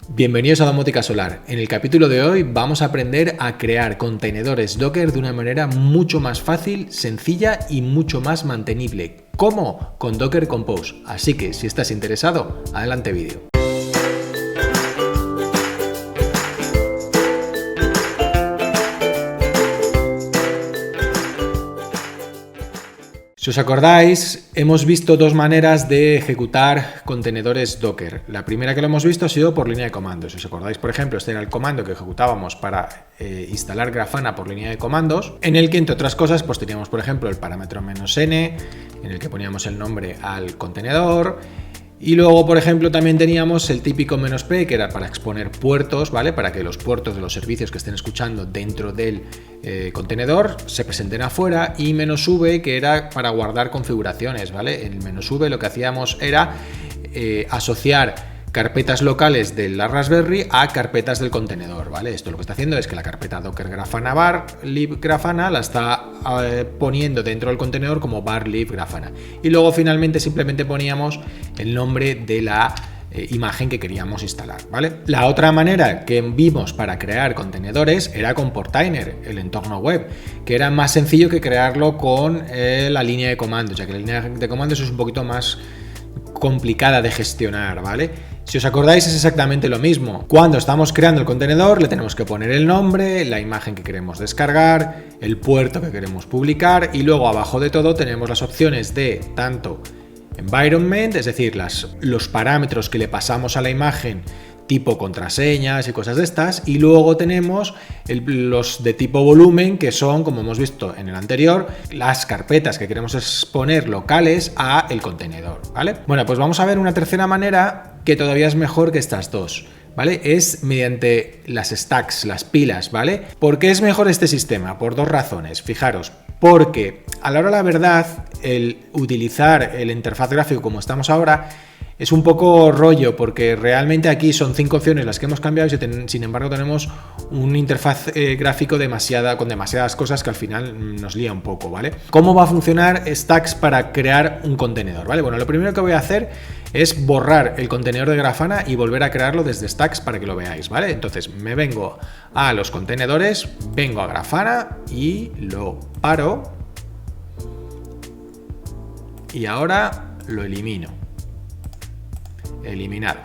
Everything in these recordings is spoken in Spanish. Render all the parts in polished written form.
Bienvenidos a Domótica Solar. En el capítulo de hoy vamos a aprender a crear contenedores Docker de una manera mucho más fácil, sencilla y mucho más mantenible. ¿Cómo? Con Docker Compose. Así que si estás interesado, adelante vídeo. Si os acordáis, hemos visto dos maneras de ejecutar contenedores Docker. La primera que lo hemos visto ha sido por línea de comandos. Si os acordáis, por ejemplo, este era el comando que ejecutábamos para instalar Grafana por línea de comandos, en el que, entre otras cosas, pues teníamos, por ejemplo, el parámetro "-n", en el que poníamos el nombre al contenedor. Y luego, por ejemplo, también teníamos el típico "-p", que era para exponer puertos, ¿vale? Para que los puertos de los servicios que estén escuchando dentro del contenedor se presenten afuera, y "-v", que era para guardar configuraciones, ¿vale? En el "-v" lo que hacíamos era asociar carpetas locales de la Raspberry a carpetas del contenedor, ¿vale? Esto lo que está haciendo es que la carpeta Docker Grafana var lib Grafana la está poniendo dentro del contenedor como var lib Grafana. Y luego finalmente simplemente poníamos el nombre de la imagen que queríamos instalar, ¿vale? La otra manera que vimos para crear contenedores era con Portainer, el entorno web, que era más sencillo que crearlo con la línea de comandos, ya que la línea de comandos es un poquito más complicada de gestionar, ¿vale? Si os acordáis, es exactamente lo mismo. Cuando estamos creando el contenedor, le tenemos que poner el nombre, la imagen que queremos descargar, el puerto que queremos publicar, y luego abajo de todo tenemos las opciones de tanto environment, es decir, los parámetros que le pasamos a la imagen, tipo contraseñas y cosas de estas, y luego tenemos los de tipo volumen, que son, como hemos visto en el anterior, las carpetas que queremos exponer locales a el contenedor, ¿vale? Bueno, pues vamos a ver una tercera manera que todavía es mejor que estas dos, ¿vale? Es mediante las stacks, las pilas, ¿vale? ¿Por qué es mejor este sistema? Por dos razones, fijaros. Porque a la hora de la verdad, el utilizar el interfaz gráfico como estamos ahora es un poco rollo, porque realmente aquí son 5 opciones las que hemos cambiado y sin embargo tenemos un interfaz gráfico con demasiadas cosas que al final nos lía un poco, ¿vale? ¿Cómo va a funcionar Stacks para crear un contenedor? ¿Vale? Bueno, lo primero que voy a hacer es borrar el contenedor de Grafana y volver a crearlo desde Stacks para que lo veáis, ¿vale? Entonces me vengo a los contenedores, vengo a Grafana y lo paro y ahora lo elimino. Eliminado,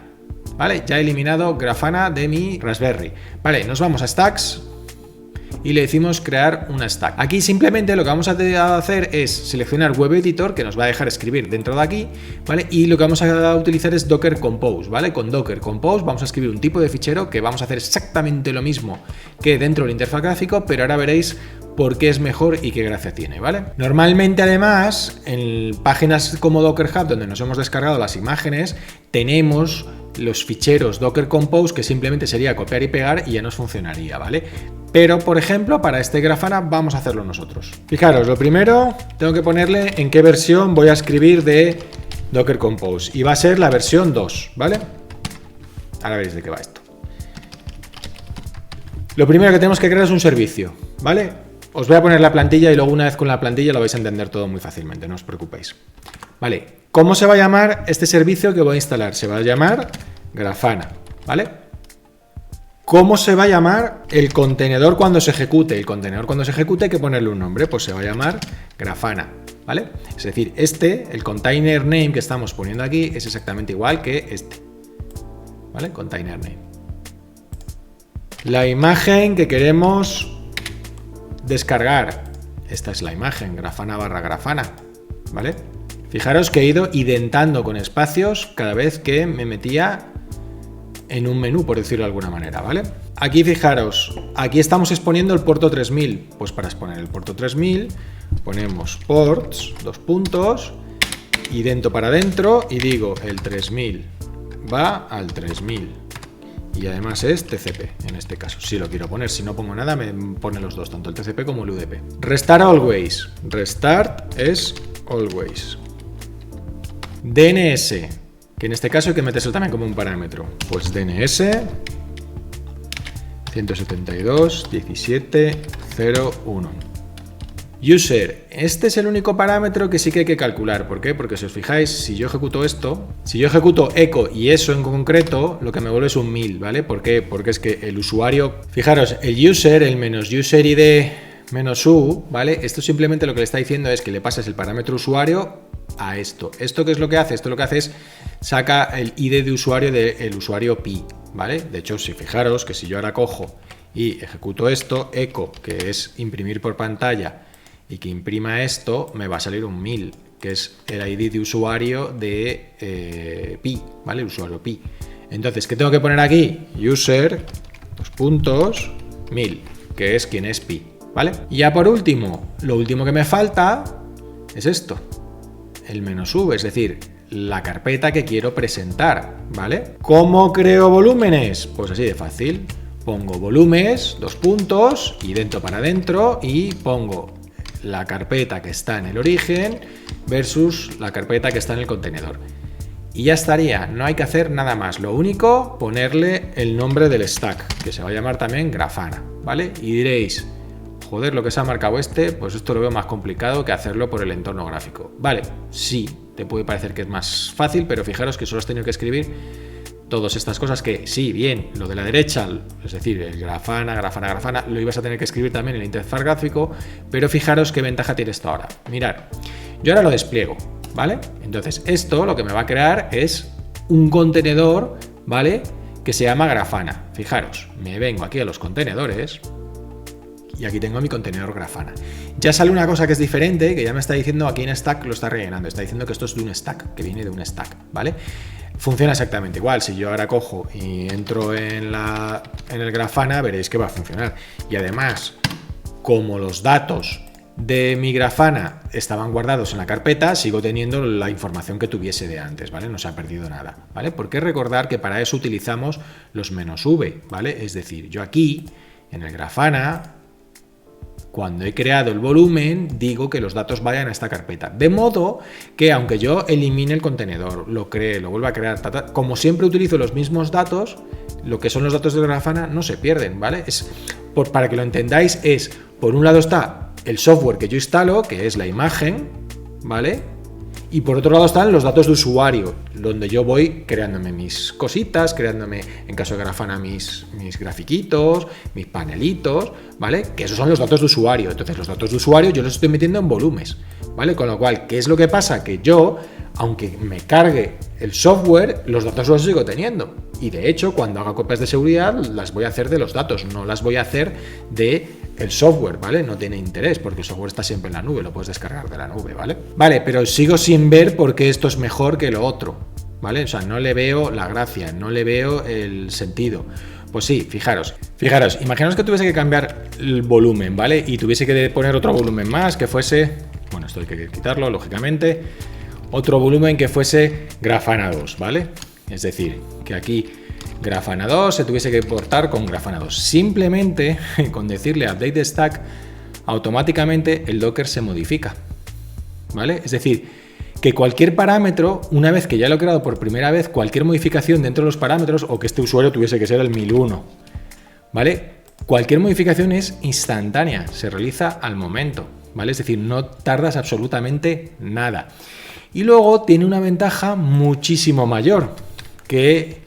¿vale? Ya he eliminado Grafana de mi Raspberry. Vale, nos vamos a Stacks y le decimos crear una stack. Aquí simplemente lo que vamos a hacer es seleccionar Web Editor, que nos va a dejar escribir dentro de aquí, ¿vale? Y lo que vamos a utilizar es Docker Compose, ¿vale? Con Docker Compose vamos a escribir un tipo de fichero que vamos a hacer exactamente lo mismo que dentro del interfaz gráfico, pero ahora veréis por qué es mejor y qué gracia tiene, ¿vale? Normalmente, además, en páginas como Docker Hub, donde nos hemos descargado las imágenes, tenemos los ficheros Docker Compose, que simplemente sería copiar y pegar y ya nos funcionaría, ¿vale? Pero, por ejemplo, para este Grafana vamos a hacerlo nosotros. Fijaros, lo primero, tengo que ponerle en qué versión voy a escribir de Docker Compose, y va a ser la versión 2, ¿vale? Ahora veréis de qué va esto. Lo primero que tenemos que crear es un servicio, ¿vale? Os voy a poner la plantilla y luego una vez con la plantilla lo vais a entender todo muy fácilmente, no os preocupéis. Vale, ¿cómo se va a llamar este servicio que voy a instalar? Se va a llamar Grafana, ¿vale? ¿Cómo se va a llamar el contenedor cuando se ejecute? El contenedor cuando se ejecute hay que ponerle un nombre, pues se va a llamar Grafana, ¿vale? Es decir, el container name que estamos poniendo aquí es exactamente igual que este, ¿vale? Container name. La imagen que queremos descargar, esta es la imagen, Grafana / Grafana, ¿vale? Fijaros que he ido identando con espacios cada vez que me metía en un menú, por decirlo de alguna manera, ¿vale? Aquí fijaros, aquí estamos exponiendo el puerto 3000, pues para exponer el puerto 3000 ponemos ports, idento para adentro y digo el 3000 va al 3000. Y además es TCP, en este caso, si lo quiero poner. Si no pongo nada, me pone los dos, tanto el TCP como el UDP. Restart always. Restart es always. DNS, que en este caso hay que meterse también como un parámetro. Pues DNS 172.17.0.1. User, este es el único parámetro que sí que hay que calcular. ¿Por qué? Porque si os fijáis, si yo ejecuto esto, si yo ejecuto echo y eso en concreto, lo que me vuelve es un 1000, ¿vale? ¿Por qué? Porque es que el usuario, fijaros, el user, el menos user ID menos u, ¿vale? Esto simplemente lo que le está diciendo es que le pasas el parámetro usuario a esto. ¿Esto qué es lo que hace? Esto lo que hace es saca el ID de usuario del usuario pi, ¿vale? De hecho, si fijaros que si yo ahora cojo y ejecuto esto, echo, que es imprimir por pantalla, y que imprima esto, me va a salir un 1000, que es el ID de usuario de pi, ¿vale? El usuario pi. Entonces, ¿qué tengo que poner aquí? User, 1000, que es quien es pi, ¿vale? Y ya por último, lo último que me falta es esto, el "-v", es decir, la carpeta que quiero presentar, ¿vale? ¿Cómo creo volúmenes? Pues así de fácil. Pongo volúmenes, y dentro para adentro, y pongo la carpeta que está en el origen versus la carpeta que está en el contenedor. Y ya estaría, no hay que hacer nada más. Lo único, ponerle el nombre del stack, que se va a llamar también Grafana, ¿vale? Y diréis, joder, lo que se ha marcado pues esto lo veo más complicado que hacerlo por el entorno gráfico. Vale, sí, te puede parecer que es más fácil, pero fijaros que solo has tenido que escribir todas estas cosas que, sí, bien, lo de la derecha, es decir, el Grafana, lo ibas a tener que escribir también en el interfaz gráfico, pero fijaros qué ventaja tiene esto ahora. Mirad, yo ahora lo despliego, ¿vale? Entonces, esto lo que me va a crear es un contenedor, ¿vale? Que se llama Grafana. Fijaros, me vengo aquí a los contenedores y aquí tengo mi contenedor Grafana. Ya sale una cosa que es diferente, que ya me está diciendo aquí en stack lo está rellenando, está diciendo que esto es de un stack, que viene de un stack, ¿vale? Funciona exactamente igual. Si yo ahora cojo y entro en el Grafana, veréis que va a funcionar. Y además, como los datos de mi Grafana estaban guardados en la carpeta, sigo teniendo la información que tuviese de antes, ¿vale? No se ha perdido nada, ¿vale? Porque recordar que para eso utilizamos los "-v", ¿vale? Es decir, yo aquí, en el Grafana, cuando he creado el volumen, digo que los datos vayan a esta carpeta. De modo que aunque yo elimine el contenedor, lo cree, lo vuelva a crear, como siempre utilizo los mismos datos, lo que son los datos de Grafana no se pierden, ¿vale? Para que lo entendáis, por un lado está el software que yo instalo, que es la imagen, ¿vale? Y por otro lado están los datos de usuario, donde yo voy creándome mis cositas, creándome, en caso de Grafana, mis grafiquitos, mis panelitos, ¿vale? Que esos son los datos de usuario. Entonces, los datos de usuario yo los estoy metiendo en volúmenes, ¿vale? Con lo cual, ¿qué es lo que pasa? Que yo, aunque me cargue el software, los datos los sigo teniendo. Y de hecho, cuando haga copias de seguridad, las voy a hacer de los datos, no las voy a hacer de el software, ¿vale? No tiene interés, porque el software está siempre en la nube, lo puedes descargar de la nube, ¿vale? Vale, pero sigo sin ver por qué esto es mejor que lo otro, ¿vale? O sea, no le veo la gracia, no le veo el sentido. Pues sí, fijaros, imaginaos que tuviese que cambiar el volumen, ¿vale? Y tuviese que poner otro volumen más, que fuese, bueno, esto hay que quitarlo, lógicamente, otro volumen que fuese Grafana 2, ¿vale? Es decir, que aquí Grafana 2 se tuviese que portar con Grafana 2. Simplemente con decirle update stack, automáticamente el Docker se modifica, ¿vale? Es decir, que cualquier parámetro, una vez que ya lo he creado por primera vez, cualquier modificación dentro de los parámetros, o que este usuario tuviese que ser el 1001, ¿vale? Cualquier modificación es instantánea, se realiza al momento, ¿vale? Es decir, no tardas absolutamente nada. Y luego tiene una ventaja muchísimo mayor, que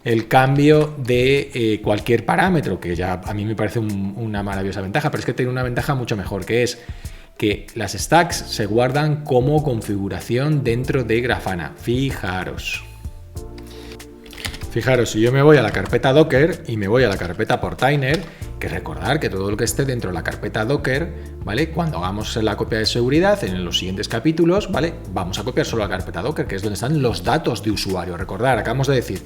el cambio de cualquier parámetro, que ya a mí me parece una maravillosa ventaja, pero es que tiene una ventaja mucho mejor, que es que las stacks se guardan como configuración dentro de Grafana. Fijaros, si yo me voy a la carpeta Docker y me voy a la carpeta Portainer, que recordar que todo lo que esté dentro de la carpeta Docker, ¿vale? Cuando hagamos la copia de seguridad en los siguientes capítulos, ¿vale? Vamos a copiar solo la carpeta Docker, que es donde están los datos de usuario. Recordar, acabamos de decir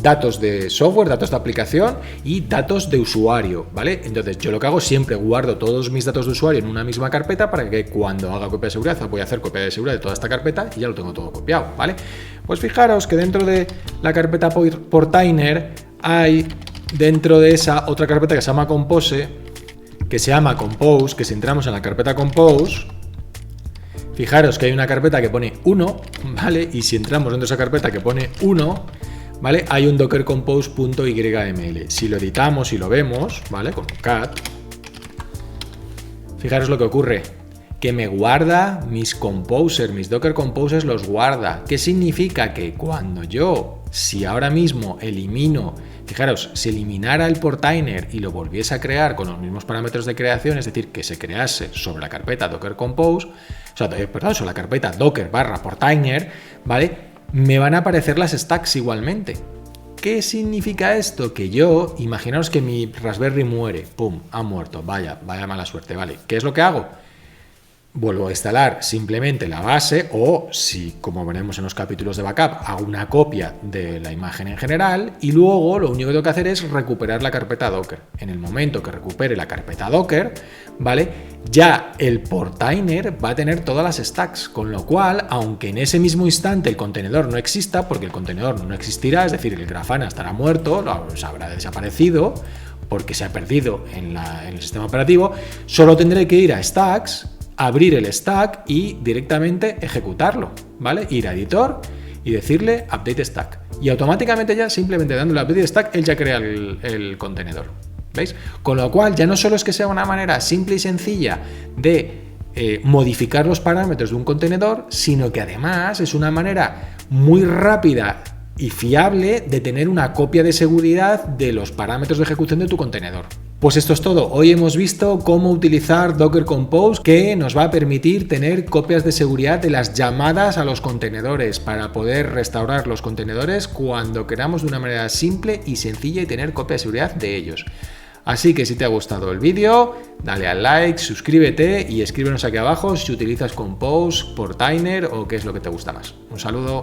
datos de software, datos de aplicación y datos de usuario, ¿vale? Entonces yo lo que hago siempre guardo todos mis datos de usuario en una misma carpeta para que cuando haga copia de seguridad voy a hacer copia de seguridad de toda esta carpeta y ya lo tengo todo copiado, ¿vale? Pues fijaros que dentro de la carpeta Portainer hay dentro de esa otra carpeta que se llama Compose, que se llama Compose, que si entramos en la carpeta Compose, fijaros que hay una carpeta que pone 1, ¿vale? Y si entramos dentro de esa carpeta que pone 1, ¿vale? Hay un docker compose.yml. Si lo editamos y lo vemos, ¿vale? Con cat, fijaros lo que ocurre. que me guarda mis composers, mis Docker Composers los guarda. ¿Qué significa? Que cuando yo, si ahora mismo elimino, fijaros, si eliminara el portainer y lo volviese a crear con los mismos parámetros de creación, es decir, que se crease sobre la carpeta Docker Compose, sobre la carpeta Docker / portainer, ¿vale? Me van a aparecer las stacks igualmente. ¿Qué significa esto? Que yo, imaginaos que mi Raspberry muere, ¡pum!, ha muerto, vaya mala suerte, ¿vale? ¿Qué es lo que hago? Vuelvo a instalar simplemente la base o, si como veremos en los capítulos de backup, hago una copia de la imagen en general y luego lo único que tengo que hacer es recuperar la carpeta Docker. En el momento que recupere la carpeta Docker, ¿vale? Ya el portainer va a tener todas las stacks, con lo cual, aunque en ese mismo instante el contenedor no exista, porque el contenedor no existirá, es decir, el Grafana estará muerto, se habrá desaparecido, porque se ha perdido en el sistema operativo, solo tendré que ir a stacks, abrir el stack y directamente ejecutarlo, ¿vale? Ir a editor y decirle update stack. Y automáticamente ya, simplemente dándole update stack, él ya crea el contenedor. ¿Veis? Con lo cual ya no solo es que sea una manera simple y sencilla de modificar los parámetros de un contenedor, sino que además es una manera muy rápida y fiable de tener una copia de seguridad de los parámetros de ejecución de tu contenedor. Pues esto es todo. Hoy hemos visto cómo utilizar Docker Compose, que nos va a permitir tener copias de seguridad de las llamadas a los contenedores para poder restaurar los contenedores cuando queramos de una manera simple y sencilla y tener copia de seguridad de ellos. Así que si te ha gustado el vídeo, dale al like, suscríbete y escríbenos aquí abajo si utilizas Compose, Portainer o qué es lo que te gusta más. Un saludo.